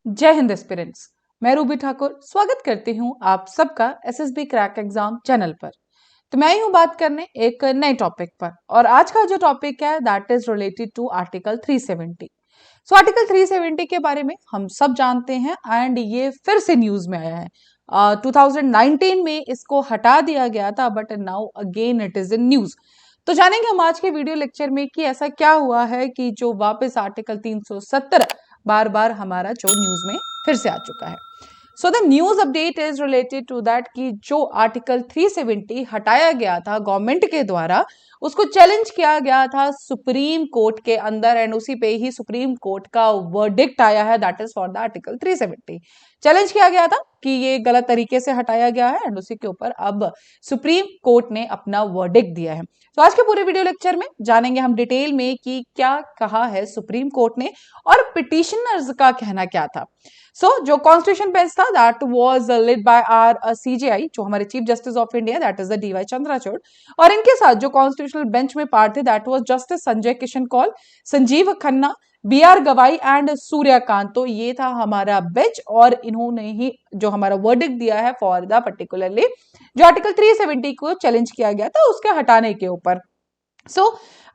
जय हिंद एस्पिरेंट्स। मैं रूबी ठाकुर स्वागत करती हूं आप सबका एसएसबी क्रैक एग्जाम चैनल पर। तो मैं ही हूं बात करने एक नए टॉपिक पर, और आज का जो टॉपिक है that is related to article 370। So article 370 के बारे में हम सब जानते हैं एंड ये फिर से न्यूज में आया है। 2019 में इसको हटा दिया गया था, but now again it is in news. तो जानेंगे हम आज के वीडियो लेक्चर में कि ऐसा क्या हुआ है कि जो वापस आर्टिकल 370 बार बार हमारा जो न्यूज में फिर से आ चुका है। So the news update is related to that कि जो आर्टिकल 370 हटाया गया था गवर्नमेंट के द्वारा, उसको चैलेंज किया गया था सुप्रीम कोर्ट के अंदर, एंड उसी पे ही सुप्रीम कोर्ट का वर्डिक्ट आया है that is for the article 370। Challenge किया गया था कि ये गलत तरीके से हटाया गया है, एंड उसी के ऊपर अब सुप्रीम कोर्ट ने अपना वर्डिक्ट दिया है। तो आज के पूरे वीडियो लेक्चर में जानेंगे हम डिटेल में कि क्या कहा है सुप्रीम कोर्ट ने और पिटिशनर्स का कहना क्या था। जो कॉन्स्टिट्यूशन बेंच था that was led by our CJI, जो हमारे chief justice of India that is the DY Chandrachud, और इनके साथ जो कॉन्स्टिट्यूशनल बेंच में पार्ट थे that was justice Sanjay Kishan Kaul, Sanjiv Khanna, BR Gavai and Suryakant. तो ये था हमारा बेंच, और इन्होंने ही जो हमारा वर्डिक्ट दिया है फॉर द पर्टिकुलरली जो आर्टिकल 370 को चैलेंज किया गया था उसके हटाने के ऊपर।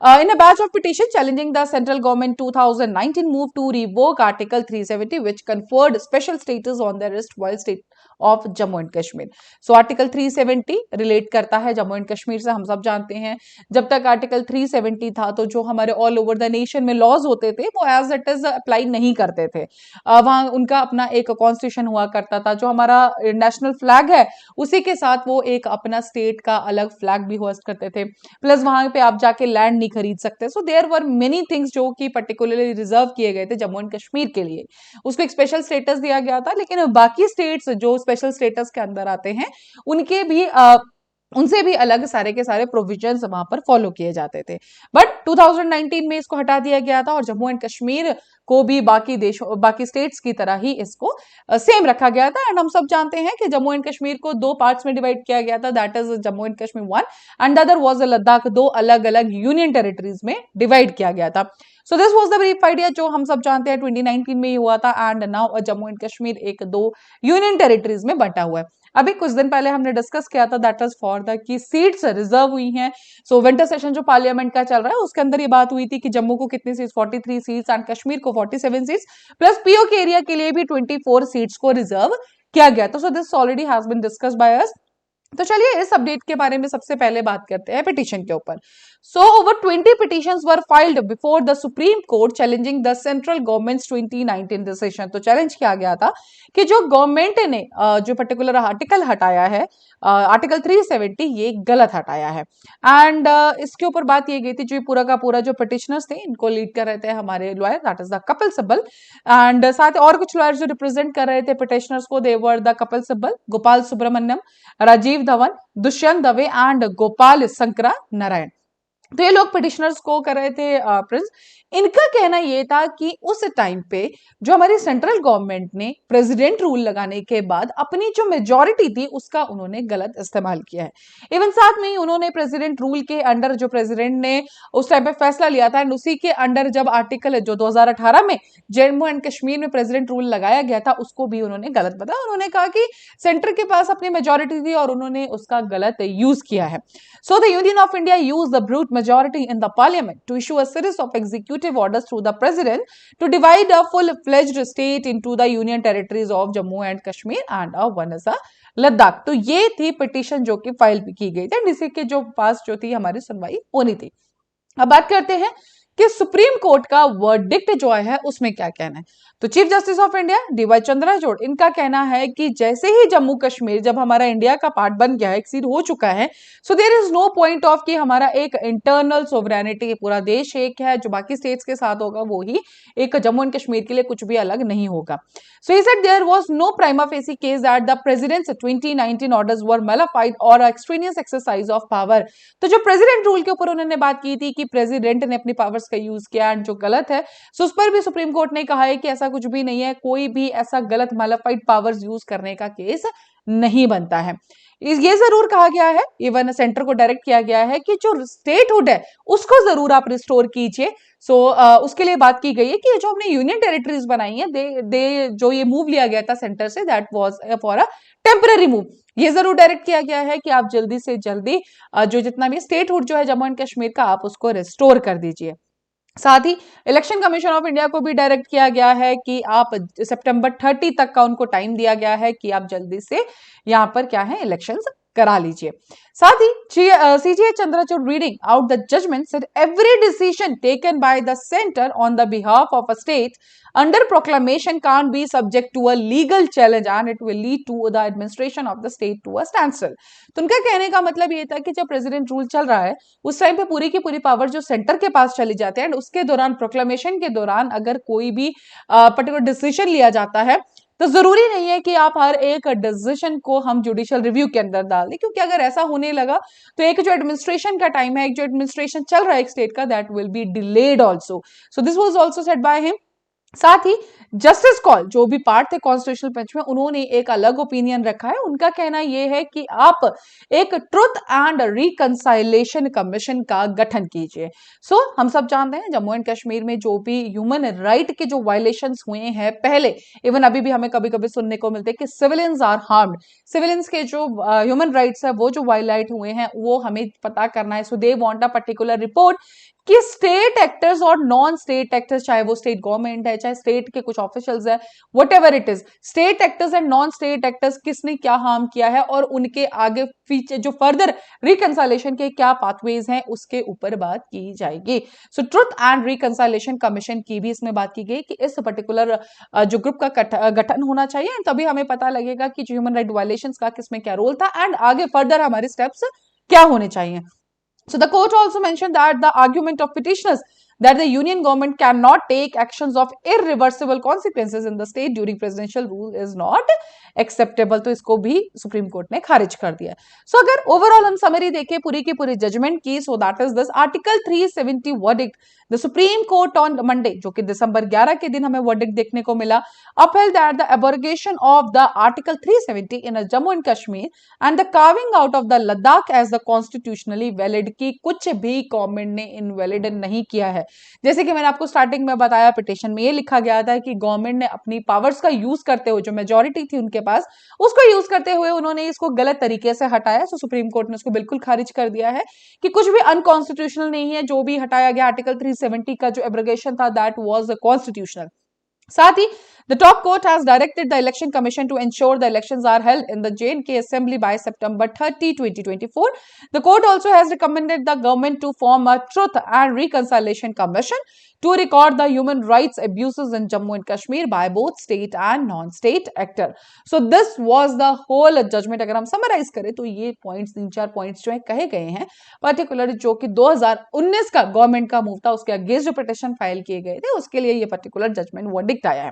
In a batch of petition challenging the central government 2019 moved to revoke Article 370, which conferred special status on the erstwhile state of Jammu and Kashmir. So Article 370 relate करता है जम्मू एंड कश्मीर से। हम सब जानते हैं जब तक आर्टिकल 370 था तो जो हमारे ऑल ओवर द नेशन में लॉज होते थे वो एज इट इज अप्लाई नहीं करते थे। वहां उनका अपना एक कॉन्स्टिट्यूशन हुआ करता था, जो हमारा नेशनल फ्लैग है उसी के साथ वो एक अपना स्टेट का अलग फ्लैग भी होस्ट करते थे। प्लस वहां पे आप जाके लैंड नहीं खरीद सकते। So there were many things जो कि पर्टिकुलरली रिजर्व किए गए थे जम्मू एंड कश्मीर के लिए, उसको एक स्पेशल स्टेटस दिया गया था। लेकिन बाकी स्टेट्स जो स्पेशल स्टेटस के अंदर आते हैं उनके भी उनसे भी अलग सारे के सारे प्रोविजंस वहां पर फॉलो किए जाते थे। बट 2019 में इसको हटा दिया गया था और जम्मू एंड कश्मीर को भी बाकी देशों बाकी स्टेट्स की तरह ही इसको सेम रखा गया था। एंड हम सब जानते हैं कि जम्मू एंड कश्मीर को दो पार्ट्स में डिवाइड किया गया था that is Jammu and Kashmir one and other was Ladakh. दो अलग अलग यूनियन टेरिटरीज में डिवाइड किया गया था। So this was the brief idea जो हम सब जानते हैं 2019 में ही हुआ था, and now Jammu and Kashmir एक दो यूनियन टेरिटरीज में बंटा हुआ है। अभी कुछ दिन पहले हमने डिस्कस किया था that is for the key seats reserve हुई हैं। सो विंटर सेशन जो पार्लियामेंट का चल रहा है उसके अंदर ये बात हुई थी कि जम्मू को कितनी सीट्स 43 सीट्स एंड कश्मीर को 47 सीट्स, प्लस पीओ के एरिया के लिए भी 24 सीट्स को रिजर्व किया गया। तो so this already has been discussed by us. तो चलिए इस अपडेट के बारे में सबसे पहले बात करते हैं पिटीशन के ऊपर। So over 20 petitions were filed before the Supreme Court challenging the central government's 2019 decision। तो चैलेंज किया गया था कि जो गवर्नमेंट ने जो पर्टिकुलर आर्टिकल हटाया है आर्टिकल 370 ये गलत हटाया है। एंड इसके ऊपर बात ये गई थी, जो पूरा का पूरा जो पिटिशनर्स थे इनको लीड कर रहे थे हमारे lawyer that is the Kapil Sibal, and साथ और कुछ लॉयर्स जो रिप्रेजेंट कर रहे थे पिटिशनर्स को they were the Kapil Sibbal, Gopal Subramanium, Rajeev Dhavan, Dushyant Dave and Gopal Sankaranarayanan. तो ये लोग पिटिशनर्स को कर रहे थे प्रिंस। इनका कहना ये था कि उस टाइम पे जो हमारी सेंट्रल गवर्नमेंट ने प्रेसिडेंट रूल लगाने के बाद अपनी जो मेजॉरिटी थी उसका उन्होंने गलत इस्तेमाल किया है। इवन साथ में ही उन्होंने प्रेसिडेंट रूल के अंडर जो प्रेसिडेंट ने उस टाइम पे फैसला लिया था एंड उसी के अंडर जब आर्टिकल जो 2018 में जम्मू एंड कश्मीर में प्रेसिडेंट रूल लगाया गया था उसको भी उन्होंने गलत बताया। उन्होंने कहा कि सेंटर के पास अपनी मेजॉरिटी थी और उन्होंने उसका गलत यूज किया है। So the union of India use the brute majority in the parliament to issue a series of executive orders through the president to divide a full-fledged state into the union territories of Jammu and Kashmir and one is Ladakh. तो ये थी petition जो कि file की गई थी, इसी के जो पास जो थी हमारी सुनवाई होनी थी। अब बात करते हैं कि सुप्रीम कोर्ट का वर्डिक्ट जो है उसमें क्या कहना है। तो chief justice of India DY Chandrachud, इनका कहना है कि जैसे ही जम्मू कश्मीर जब हमारा इंडिया का पार्ट बन गया है, एक्सीड हो चुका है, so there is no point of कि हमारा एक इंटरनल सोवरेनिटी, पूरा देश एक है, जो बाकी स्टेट्स के साथ होगा वो ही एक जम्मू एंड कश्मीर के लिए कुछ भी अलग नहीं होगा। So he said there was no prima facie case that the president's 2019 orders were nullified और एक्सट्रेनियस एक्सरसाइज ऑफ पावर। तो जो प्रेसिडेंट रूल के ऊपर उन्होंने बात की थी कि प्रेसिडेंट ने अपनी पावर्स का यूज किया जो गलत है, सो उस पर भी सुप्रीम कोर्ट ने कहा है कि ऐसा कुछ भी नहीं है, कोई भी ऐसा गलत नलिफाइड पावर्स यूज करने का केस नहीं बनता है। ये जरूर कहा गया है, इवन सेंटर को डायरेक्ट किया गया है कि जो स्टेटहुड है उसको जरूर आप रिस्टोर कीजिए। उसके लिए बात की गई है कि जो हमने यूनियन टेरिटरीज बनाई है, दे जो ये मूव लिया गया था सेंटर से, that was for a temporary move. ये जरूर डायरेक्ट किया गया है कि आप जल्दी से जल्दी जो जितना भी स्टेटहुड जो है जम्मू एंड कश्मीर का, आप उसको रिस्टोर कर दीजिए। साथ ही इलेक्शन कमीशन ऑफ इंडिया को भी डायरेक्ट किया गया है कि आप सितंबर 30 तक का उनको टाइम दिया गया है कि आप जल्दी से यहां पर क्या है इलेक्शंस करा लीजिए। साथ ही CJH Chandrachud reading out the judgment said every decision taken by the centre on the behalf of a state under proclamation can't be subject to a legal challenge and it will lead to the administration of the state to a standstill। तो उनका कहने का मतलब ये था कि जब president rule चल रहा है उस टाइम पे पूरी की पूरी पावर जो सेंटर के पास चली जाती है, एंड उसके दौरान प्रोक्लेमेशन के दौरान अगर कोई भी पर्टिकुलर डिसीजन लिया जाता है तो जरूरी नहीं है कि आप हर एक डिसीजन को हम जुडिशियल रिव्यू के अंदर डाल दें, क्योंकि अगर ऐसा होने लगा तो एक जो एडमिनिस्ट्रेशन का टाइम है, एक जो एडमिनिस्ट्रेशन चल रहा है एक स्टेट का, that will be delayed also. So this was also said by him. साथ ही जस्टिस कॉल जो भी पार्ट थे कॉन्स्टिट्यूशनल बेंच में, उन्होंने एक अलग ओपिनियन रखा है। उनका कहना यह है कि आप एक ट्रुथ एंड रिकंसाइलेशन कमीशन का गठन कीजिए। हम सब जानते हैं जम्मू एंड कश्मीर में जो भी ह्यूमन राइट के जो वायलेशंस हुए हैं पहले, इवन अभी भी हमें कभी कभी सुनने को मिलते हैं कि सिविलियंस आर हार्म्ड, सिविलियंस के जो ह्यूमन राइट्स है वो जो वायलेट हुए हैं वो हमें पता करना है। So they want a particular report कि स्टेट एक्टर्स और नॉन स्टेट एक्टर्स, चाहे वो स्टेट गवर्नमेंट है चाहे स्टेट के कुछ ऑफिशियल्स है, what ever it is, state actors and non state actors किसने क्या हार्म किया है और उनके आगे पीछे जो फर्दर रिकंसाइलेशन के क्या पाथवेज हैं उसके ऊपर बात की जाएगी। सो ट्रुथ एंड रिकंसाइलेशन कमीशन की भी इसमें बात की गई कि इस पर्टिकुलर जो ग्रुप का गठन होना चाहिए, तभी हमें पता लगेगा कि जो ह्यूमन राइट वायलेशंस का किसमें क्या रोल था एंड आगे फर्दर हमारे स्टेप्स क्या होने चाहिए। So the court also mentioned that the argument of petitioners that the union government cannot take actions of irreversible consequences in the state during presidential rule is not acceptable। तो इसको भी supreme court ने खारिज कर दिया। अगर overall हम summary देखें पूरी की पूरी जजमेंट की, so that is this article 370 verdict the supreme court on Monday, जो कि दिसंबर 11 के दिन हमें वर्डिक्ट देखने को मिला, upheld that the abrogation of the article 370 in Jammu and Kashmir and the carving out of the Ladakh as the constitutionally valid की कुछ भी गवर्नमेंट ने इनवैलिड नहीं किया है। जैसे कि मैंने आपको स्टार्टिंग में बताया, पिटीशन में ये लिखा गया था कि गवर्नमेंट ने अपनी पावर्स का यूज करते हुए, जो मेजोरिटी थी उनके पास, उसको यूज करते हुए उन्होंने इसको गलत तरीके से हटाया। सो सुप्रीम कोर्ट ने उसको बिल्कुल खारिज कर दिया है कि कुछ भी अनकॉन्स्टिट्यूशनल नहीं है। जो भी हटाया गया आर्टिकल 370 का जो एब्रोगेशन था, दैट वाज कॉन्स्टिट्यूशनल। साथ ही the top court has directed the election commission to ensure the elections are held in the J&K assembly by September 30, 2024. The court also has recommended the government to form a truth and reconciliation commission to record the human rights abuses in Jammu and Kashmir by both state and non-state actor. So this was the whole judgment। अगर हम summarize करें तो ये points, 3-4 points जो है कहे गए हैं, particularly जो कि 2019 का गवर्नमेंट का मूव था उसके अगेंस्ट जो पिटीशन फाइल किए गए थे उसके लिए ये पर्टिकुलर जजमेंट वर्डिक्ट आया है।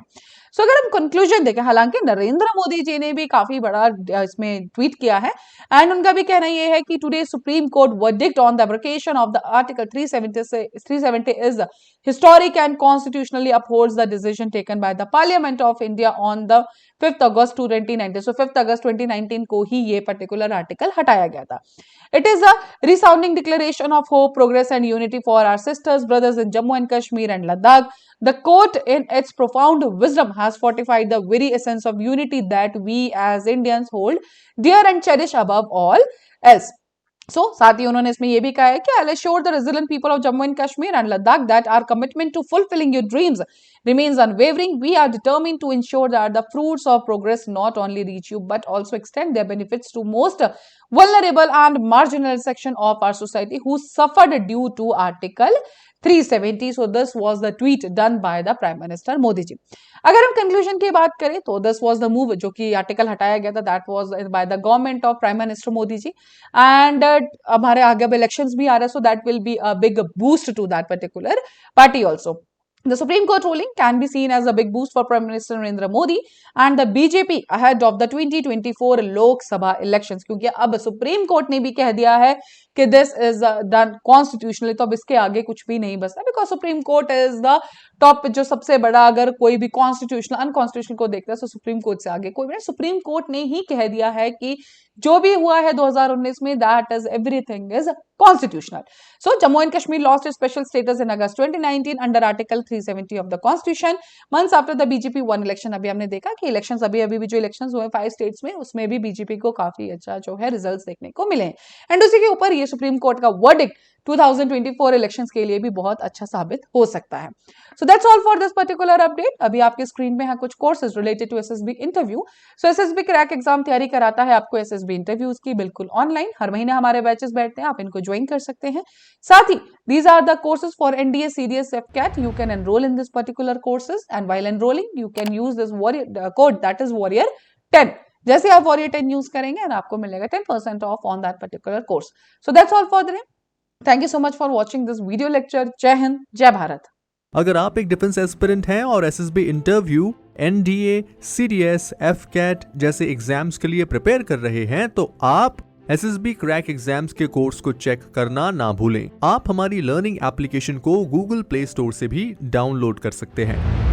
अगर हम कंक्लूजन देखें, हालांकि नरेंद्र मोदी जी ने भी काफी बड़ा इसमें ट्वीट किया है एंड उनका भी कहना यह है कि today supreme court verdict on the abrogation of the article 370 is historic and constitutionally upholds the decision taken by the Parliament of India on the 5th August 2019। So 5th August 2019 को ही ये particular article हटाया गया था। It is a resounding declaration of hope, progress and unity for our sisters, brothers in Jammu and Kashmir and Ladakh। The court in its profound wisdom has fortified the very essence of unity that we as Indians hold dear and cherish above all else। साथ ही उन्होंने इसमें यह भी कहा है कि I'll assure the resilient people of Jammu and Kashmir and Ladakh that our commitment to fulfilling your dreams remains unwavering। We are determined to ensure that the fruits of progress not only reach you but also extend their benefits to most vulnerable and marginal section of our society who suffered due to Article 370। So this was the tweet done by the Prime Minister Modi ji। अगर हम conclusion की बात करें तो this was the move, जो कि article हटाया गया था, that was by the government of prime minister Modi ji and हमारे आगे अब इलेक्शंस भी आ रहे हैं, so that will be a big boost to that particular party also. The Supreme Court ruling can be seen as a big boost for Prime Minister Narendra Modi and the BJP ahead of the 2024 Lok Sabha elections, क्योंकि अब supreme court ने भी कह दिया है कि this is done constitutionally, तो अब इसके आगे कुछ भी नहीं बचता, because supreme court is the top, जो सबसे बड़ा, अगर कोई भी कॉन्स्टिट्यूशनल अनकॉन्स्टिट्यूशनल को देखता है तो सुप्रीम कोर्ट से आगे कोई भी नहीं। सुप्रीम कोर्ट ने ही कह दिया है कि जो भी हुआ है 2019 में, that is everything is constitutional. So Jammu and Kashmir lost its special status in August 2019 under Article 370 of the Constitution. Months after the BJP won election, अभी हमने देखा कि इलेक्शंस अभी भी जो इलेक्शंस हुए 5 स्टेट्स में, उसमें भी बीजेपी को काफी अच्छा जो है रिजल्ट्स देखने को मिले। एंड उसी के ऊपर ये सुप्रीम कोर्ट का वर्डिक्ट 2024 इलेक्शंस के लिए भी बहुत अच्छा साबित हो सकता है। So that's all for this particular update. अभी आपके स्क्रीन में है कुछ courses related to SSB interview. So SSB crack exam तैयारी कराता है आपको एसएसबी इंटरव्यूज की बिल्कुल ऑनलाइन। हर महीने हमारे बैचेस बैठते हैं, आप इनको ज्वाइन कर सकते हैं। साथ ही these are the courses for NDA, CDS, FCAT. You can enroll in this particular courses, and while enrolling you can use this warrior code, that is warrior 10. जैसे आप warrior 10 यूज करेंगे and आपको मिलेगा 10% off on that particular course. So that's all for today. Thank you so much for watching this video lecture. जय हिंद, जय भारत। अगर आप एक डिफेंस एस्पिरेंट हैं और SSB interview, NDA, CDS, AFCAT जैसे एग्जाम्स के लिए प्रिपेयर कर रहे हैं तो आप एसएसबी क्रैक एग्जाम्स के कोर्स को चेक करना ना भूलें। आप हमारी लर्निंग एप्लीकेशन को गूगल प्ले स्टोर से भी डाउनलोड कर सकते हैं।